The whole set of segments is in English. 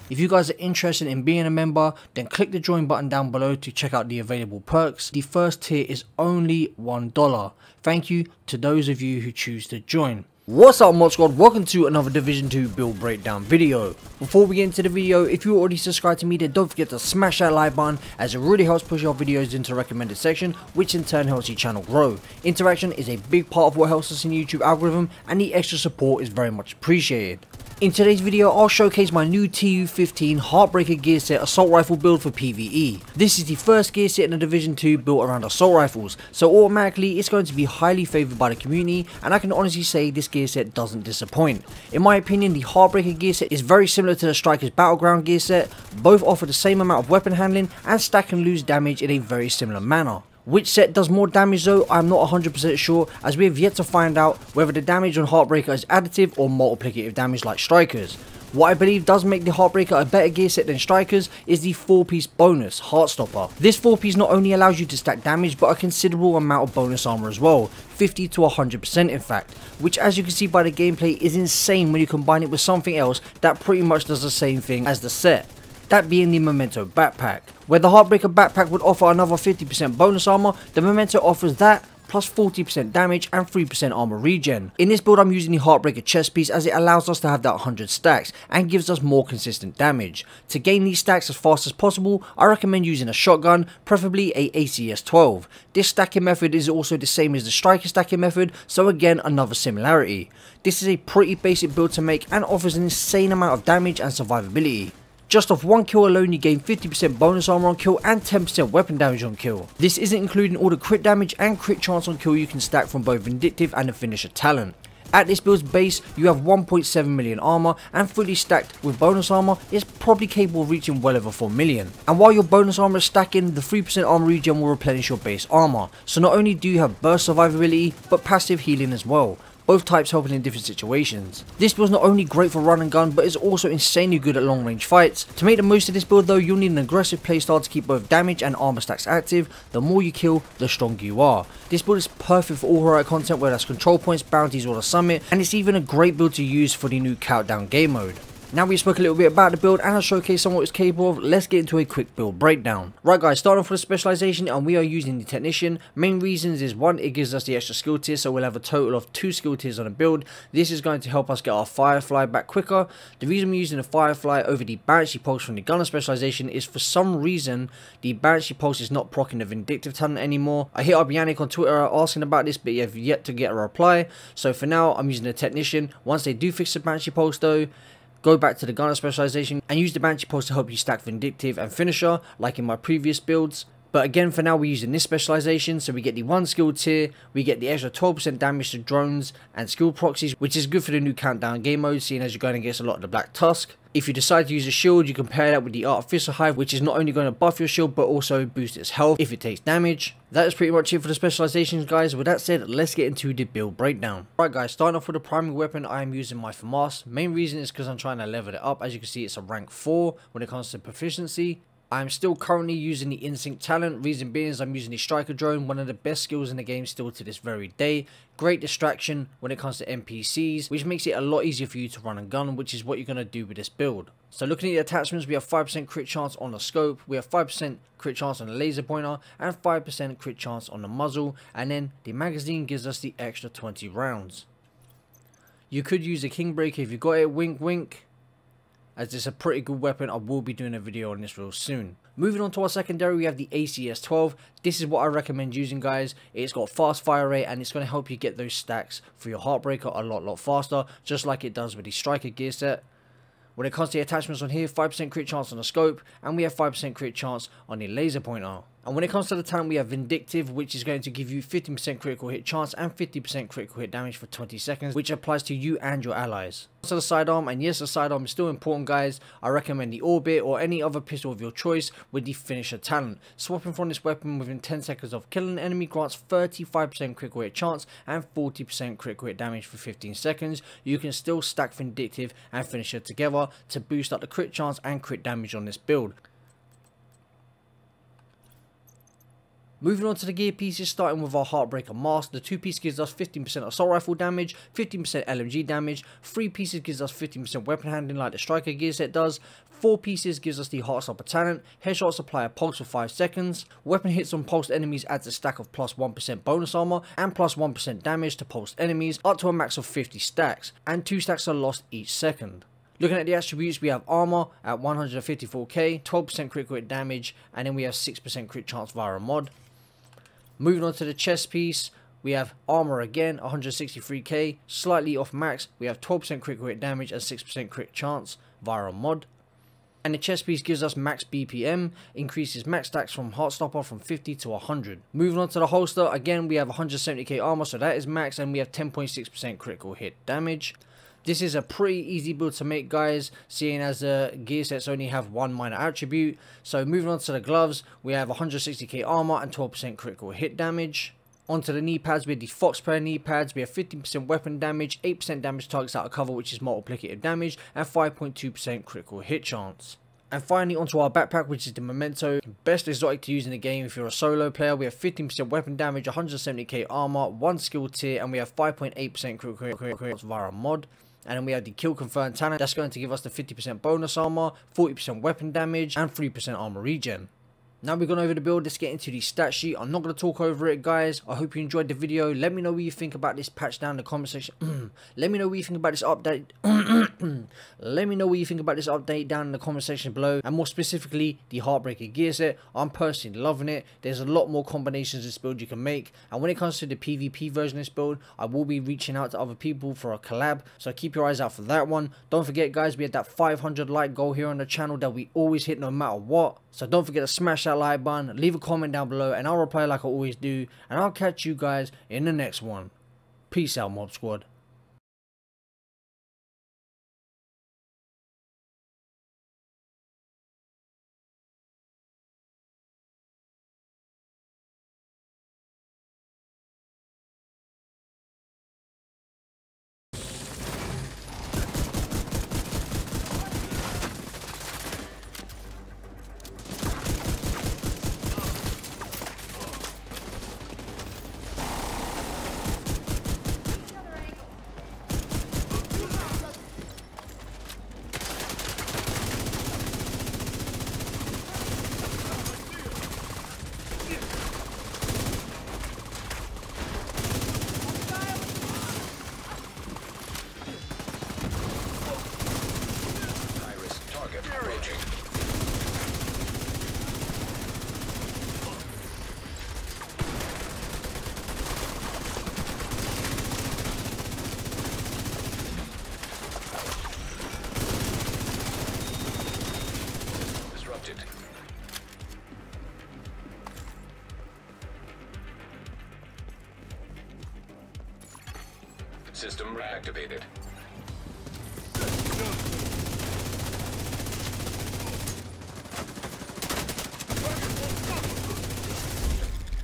If you guys are interested in being a member, then click the join button down below to check out the available perks. The first tier is only $1. Thank you to those of you who choose to join. What's up mod squad, welcome to another Division 2 build breakdown video. Before we get into the video, if you already subscribed to me, then don't forget to smash that like button, as it really helps push our videos into the recommended section, which in turn helps your channel grow. Interaction is a big part of what helps us in the YouTube algorithm, and the extra support is very much appreciated. In today's video, I'll showcase my new TU15 Heartbreaker gear set assault rifle build for PVE. This is the first gear set in the Division 2 built around assault rifles, so automatically it's going to be highly favoured by the community, and I can honestly say this gear set doesn't disappoint. In my opinion, the Heartbreaker gear set is very similar to the Striker's Battleground gear set. Both offer the same amount of weapon handling and stack and lose damage in a very similar manner. Which set does more damage though, I'm not 100% sure, as we have yet to find out whether the damage on Heartbreaker is additive or multiplicative damage like Strikers. What I believe does make the Heartbreaker a better gear set than Strikers is the 4-piece bonus, Heartstopper. This 4-piece not only allows you to stack damage but a considerable amount of bonus armor as well, 50 to 100% in fact, which as you can see by the gameplay is insane when you combine it with something else that pretty much does the same thing as the set. That being the Memento backpack. Where the Heartbreaker backpack would offer another 50% bonus armor, the Memento offers that plus 40% damage and 3% armor regen. In this build I'm using the Heartbreaker chest piece as it allows us to have that 100 stacks and gives us more consistent damage. To gain these stacks as fast as possible, I recommend using a shotgun, preferably a ACS-12. This stacking method is also the same as the Striker stacking method, so again another similarity. This is a pretty basic build to make and offers an insane amount of damage and survivability. Just off one kill alone you gain 50% bonus armor on kill and 10% weapon damage on kill. This isn't including all the crit damage and crit chance on kill you can stack from both Vindictive and the Finisher talent. At this build's base you have 1.7 million armor, and fully stacked with bonus armor is probably capable of reaching well over 4 million. And while your bonus armor is stacking, the 3% armor regen will replenish your base armor, so not only do you have burst survivability but passive healing as well. Both types helping in different situations. This build is not only great for run and gun, but is also insanely good at long range fights. To make the most of this build though, you'll need an aggressive playstyle to keep both damage and armor stacks active. The more you kill, the stronger you are. This build is perfect for all heroic content, whether that's control points, bounties or the summit, and it's even a great build to use for the new countdown game mode. Now we spoke a little bit about the build and I'll showcase on what it's capable of, let's get into a quick build breakdown. Right guys, starting off with the specialization, and we are using the Technician. Main reasons is 1, it gives us the extra skill tier, so we'll have a total of 2 skill tiers on a build. This is going to help us get our Firefly back quicker. The reason we're using the Firefly over the Banshee Pulse from the Gunner specialization is for some reason the Banshee Pulse is not proccing the Vindictive talent anymore. I hit up Yannick on Twitter asking about this, but you have yet to get a reply. So for now I'm using the Technician. Once they do fix the Banshee Pulse though, go back to the Gunner specialization and use the Banshee Pulse to help you stack Vindictive and Finisher like in my previous builds. But again, for now we're using this specialization, so we get the 1 skill tier, we get the extra 12% damage to drones and skill proxies, which is good for the new countdown game mode, seeing as you're going against a lot of the Black Tusk. If you decide to use a shield, you can pair that with the Artificial Hive, which is not only going to buff your shield but also boost its health if it takes damage. That is pretty much it for the specializations guys. With that said, let's get into the build breakdown. Right guys, starting off with the primary weapon, I am using my FAMAS. Main reason is because I'm trying to level it up. As you can see, it's a rank 4 when it comes to proficiency. I'm still currently using the Instinct talent. Reason being is I'm using the Striker drone, one of the best skills in the game still to this very day. Great distraction when it comes to NPCs, which makes it a lot easier for you to run and gun, which is what you're going to do with this build. So looking at the attachments, we have 5% crit chance on the scope, we have 5% crit chance on the laser pointer, and 5% crit chance on the muzzle, and then the magazine gives us the extra 20 rounds. You could use a Kingbreaker if you got it, wink wink. As it's a pretty good weapon, I will be doing a video on this real soon. Moving on to our secondary, we have the ACS-12. This is what I recommend using guys. It's got fast fire rate and it's going to help you get those stacks for your Heartbreaker a lot faster, just like it does with the Striker gear set. When it comes to the attachments on here, 5% crit chance on the scope, and we have 5% crit chance on the laser pointer. And when it comes to the talent, we have Vindictive, which is going to give you 15% critical hit chance and 50% critical hit damage for 20 seconds, which applies to you and your allies. So the sidearm, and yes, the sidearm is still important guys. I recommend the Orbit or any other pistol of your choice with the Finisher talent. Swapping from this weapon within 10 seconds of killing an enemy grants 35% critical hit chance and 40% critical hit damage for 15 seconds. You can still stack Vindictive and Finisher together to boost up the crit chance and crit damage on this build. Moving on to the gear pieces, starting with our Heartbreaker mask. The 2 piece gives us 15% assault rifle damage, 15% LMG damage, 3 pieces gives us 15% weapon handling like the striker gear set does, 4 pieces gives us the Heartstopper talent, headshot supply a pulse for 5 seconds, weapon hits on pulsed enemies adds a stack of plus 1% bonus armor and plus 1% damage to pulsed enemies up to a max of 50 stacks, and 2 stacks are lost each second. Looking at the attributes, we have armor at 154k, 12% critical hit damage, and then we have 6% crit chance via a mod. Moving on to the chest piece, we have armor again, 163k, slightly off max, we have 12% critical hit damage and 6% crit chance via a mod. And the chest piece gives us max BPM, increases max stacks from Heartstopper from 50 to 100. Moving on to the holster, again we have 170k armor, so that is max, and we have 10.6% critical hit damage. This is a pretty easy build to make, guys, seeing as the gear sets only have one minor attribute. So moving on to the gloves, we have 160k armor and 12% critical hit damage. Onto the knee pads, we have the Fox Player knee pads. We have 15% weapon damage, 8% damage targets out of cover, which is multiplicative damage, and 5.2% critical hit chance. And finally onto our backpack, which is the Memento. Best exotic to use in the game if you're a solo player. We have 15% weapon damage, 170k armor, 1 skill tier, and we have 5.8% critical hit via a mod. And then we have the kill confirmed talent, that's going to give us the 50% bonus armor, 40% weapon damage, and 3% armor regen. Now we've gone over the build, let's get into the stat sheet. I'm not going to talk over it, guys. I hope you enjoyed the video. Let me know what you think about this patch down in the comment section. Let me know what you think about this update. Let me know what you think about this update down in the comment section below. And more specifically, the Heartbreaker gear set. I'm personally loving it. There's a lot more combinations this build you can make. And when it comes to the PvP version of this build, I will be reaching out to other people for a collab. So keep your eyes out for that one. Don't forget, guys, we had that 500 like goal here on the channel that we always hit no matter what. So don't forget to smash that like button, leave a comment down below, and I'll reply like I always do. And I'll catch you guys in the next one. Peace out, Mob Squad. System reactivated.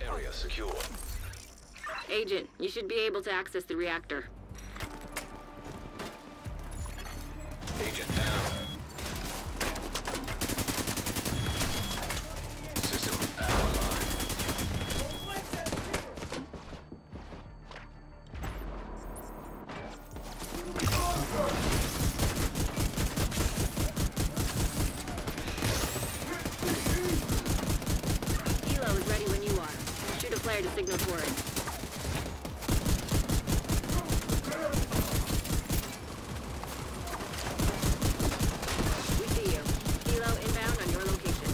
Area secure. Agent, you should be able to access the reactor. Agent down. System online. To signal for it. We see you. Kilo inbound on your location.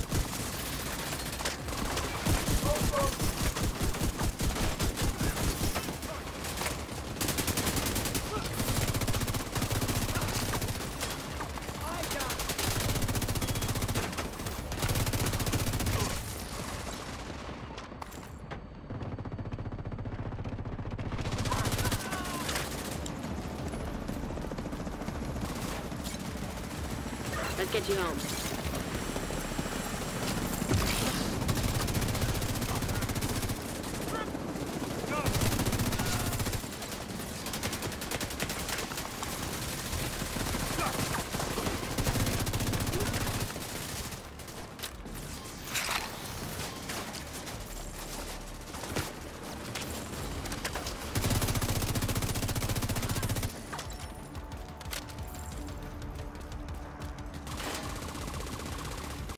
Let's get you home.